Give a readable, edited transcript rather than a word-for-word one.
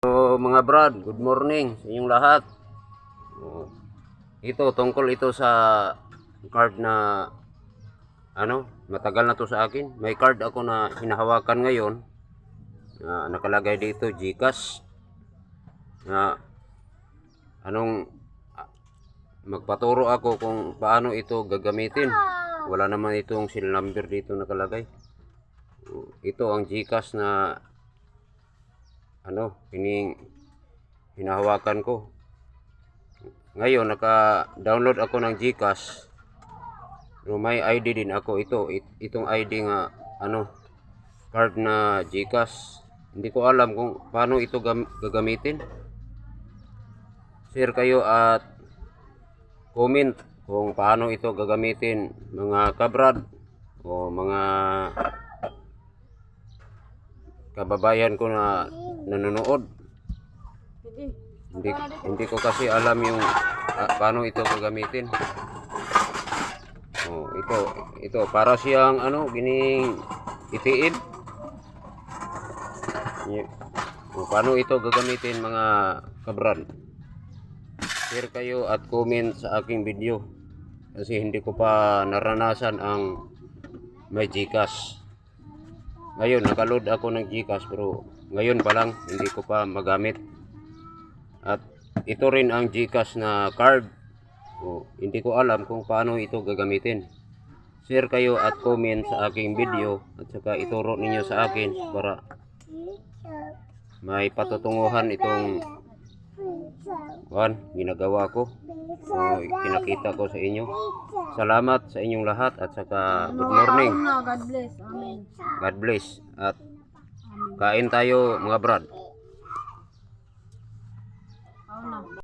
So, mga brad, good morning sa inyong lahat. Ito, tungkol ito sa card na matagal na to sa akin. May card ako na hinahawakan ngayon na nakalagay dito GCash na magpaturo ako kung paano ito gagamitin. Wala naman itong serial number dito nakalagay. Ito ang GCash na hinahawakan ko. Ngayon naka-download ako ng GCash. Pero may ID din ako itong ID nga card na GCash. Hindi ko alam kung paano ito gagamitin. Share kayo at comment kung paano ito gagamitin, mga kabrad o mga kababayan ko na nanonood. Hindi ko kasi alam yung paano ito gagamitin. Ito para siyang gining itiin. Paano ito gagamitin, mga kabrad? Share kayo at comment sa aking video kasi hindi ko pa naranasan ang may GCash. Ngayon nakaload ako ng GCash pero ngayon pa lang, hindi ko pa magamit. At ito rin ang GCash na card. Hindi ko alam kung paano ito gagamitin. Share kayo at comment sa aking video at saka ituro ninyo sa akin para may patutunguhan itong ginagawa ko. Pinakita ko sa inyo. Salamat sa inyong lahat at saka good morning. God bless. Amen. God bless. At kain tayo, mga brad.